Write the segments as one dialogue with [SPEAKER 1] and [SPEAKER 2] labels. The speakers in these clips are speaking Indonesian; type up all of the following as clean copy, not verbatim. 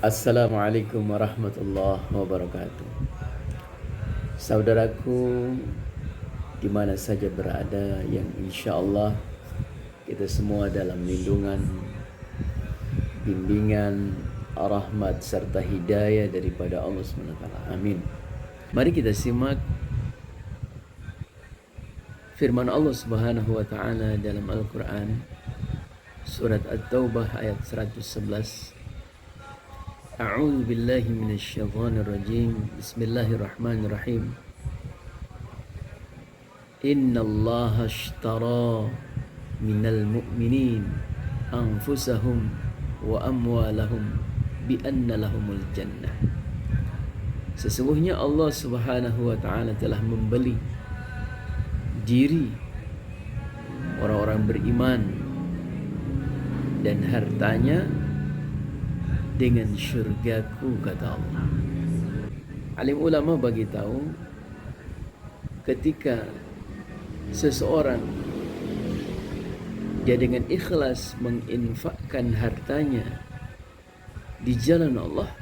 [SPEAKER 1] Assalamualaikum warahmatullahi wabarakatuh. Saudaraku di mana saja berada, yang insya Allah kita semua dalam lindungan, bimbingan, rahmat serta hidayah daripada Allah SWT. Amin. Mari kita simak firman Allah Subhanahu wa taala dalam Al-Qur'an surat At-Taubah ayat 111. A'udzu billahi minasyaitonir rajim. Bismillahirrahmanirrahim. Innallaha ashtara minal mu'minin anfusahum wa amwalahum bi anna lahumul jannah. Sesungguhnya Allah Subhanahu wa taala telah membeli diri orang-orang beriman dan hartanya dengan syurgaku, kata Allah. Alim ulama bagi tahu, ketika seseorang dia dengan ikhlas menginfakkan hartanya di jalan Allah,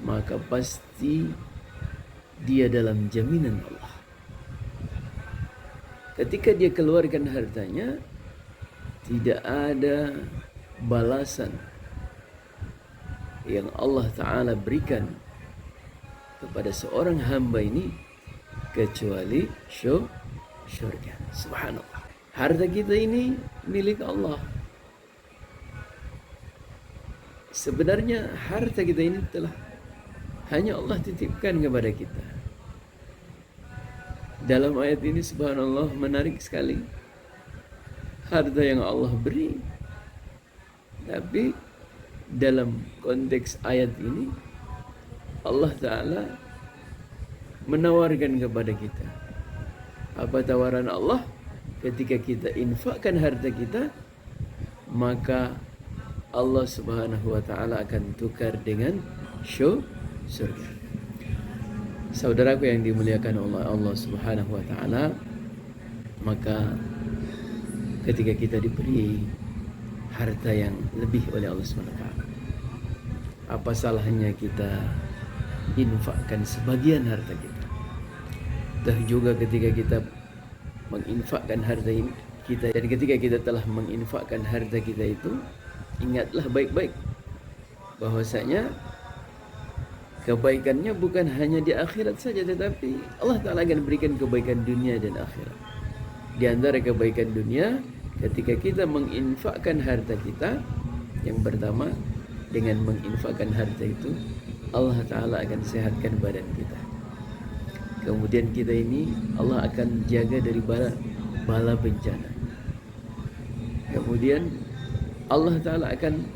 [SPEAKER 1] maka pasti dia dalam jaminan Allah. Ketika dia keluarkan hartanya, tidak ada balasan yang Allah Ta'ala berikan kepada seorang hamba ini kecuali syurga. Subhanallah. Harta kita ini milik Allah. Sebenarnya harta kita ini telah hanya Allah titipkan kepada kita. Dalam ayat ini subhanallah menarik sekali. Harta yang Allah beri, tapi dalam konteks ayat ini Allah Ta'ala menawarkan kepada kita. Apa tawaran Allah? Ketika kita infakkan harta kita, maka Allah Subhanahu wa Ta'ala akan tukar dengan surga. Saudaraku yang dimuliakan oleh Allah Subhanahu wa Ta'ala, maka ketika kita diberi harta yang lebih oleh Allah SWT, apa salahnya kita infakkan sebagian harta kita? Dan juga ketika kita menginfakkan harta kita, dan ketika kita telah menginfakkan harta kita itu, ingatlah baik-baik bahwasanya kebaikannya bukan hanya di akhirat saja, tetapi Allah Ta'ala akan berikan kebaikan dunia dan akhirat. Di antara kebaikan dunia, ketika kita menginfakkan harta kita, yang pertama, dengan menginfakkan harta itu, Allah Ta'ala akan sehatkan badan kita. Kemudian kita ini Allah akan jaga dari bala bencana. Kemudian Allah Ta'ala akan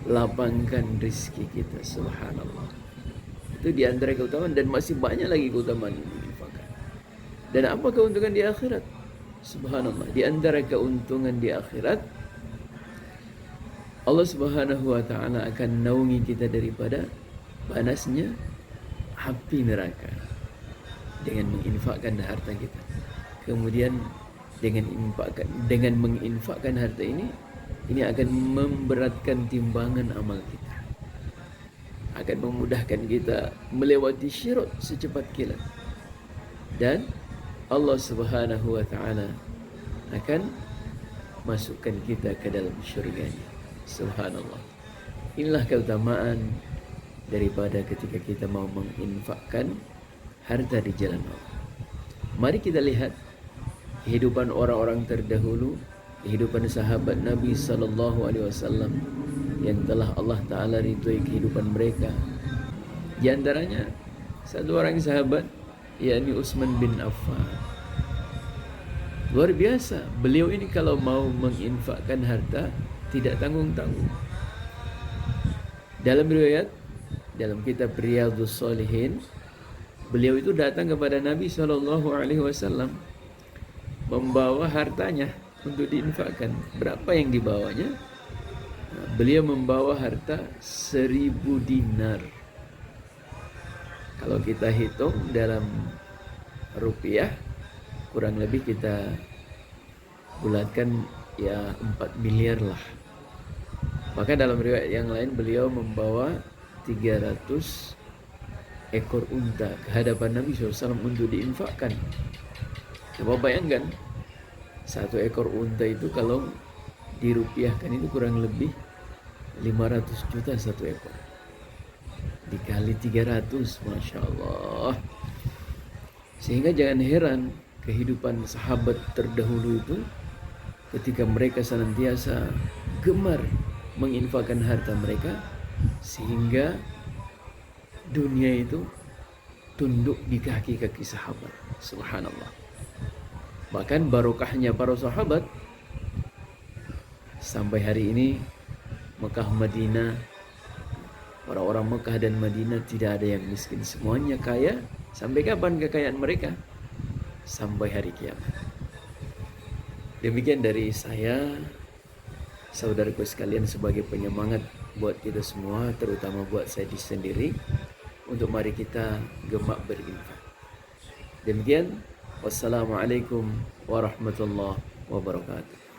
[SPEAKER 1] lapangkan rizki kita. Subhanallah. Itu di antara keutamaan, dan masih banyak lagi keutamaan yang menginfakkan. Dan apa keuntungan di akhirat? Subhanallah, di antara keuntungan di akhirat, Allah Subhanahu wa Ta'ala akan naungi kita daripada panasnya api neraka dengan menginfakkan harta kita. Kemudian dengan menginfakkan harta ini akan memberatkan timbangan amal kita, akan memudahkan kita melewati syirat secepat kilat, dan Allah Subhanahu wa Ta'ala akan masukkan kita ke dalam syurganya. Subhanallah. Inilah keutamaan daripada ketika kita mau menginfakkan harta di jalan Allah. Mari kita lihat kehidupan orang-orang terdahulu, kehidupan sahabat Nabi Sallallahu Alaihi Wasallam yang telah Allah Ta'ala ridhoi kehidupan mereka. Di antaranya satu orang sahabat, yakni Utsman bin Affan. Luar biasa, beliau ini kalau mau menginfakkan harta tidak tanggung-tanggung. Dalam riwayat, dalam kitab Riyadhus Shalihin, beliau itu datang kepada Nabi Shallallahu Alaihi Wasallam membawa hartanya untuk diinfakkan. Berapa yang dibawanya? Beliau membawa harta 1000 dinar. Kalau kita hitung dalam rupiah, kurang lebih kita bulatkan ya 4 miliar lah. Maka dalam riwayat yang lain beliau membawa 300 ekor unta ke hadapan Nabi SAW untuk diinfakkan. Coba bayangkan, satu ekor unta itu kalau dirupiahkan itu kurang lebih 500 juta satu ekor. Dikali 300, Masya Allah. Sehingga jangan heran kehidupan sahabat terdahulu itu ketika mereka senantiasa gemar menginfakkan harta mereka, sehingga dunia itu tunduk di kaki-kaki sahabat. Subhanallah. Bahkan barokahnya para sahabat sampai hari ini Mekah Madinah, orang-orang Mekah dan Madinah tidak ada yang miskin, semuanya kaya. Sampai kapan kekayaan mereka? Sampai hari kiamat. Demikian dari saya, saudaraku sekalian, sebagai penyemangat buat kita semua, terutama buat saya sendiri, untuk mari kita gemak berinfak. Demikian, wassalamualaikum warahmatullahi wabarakatuh.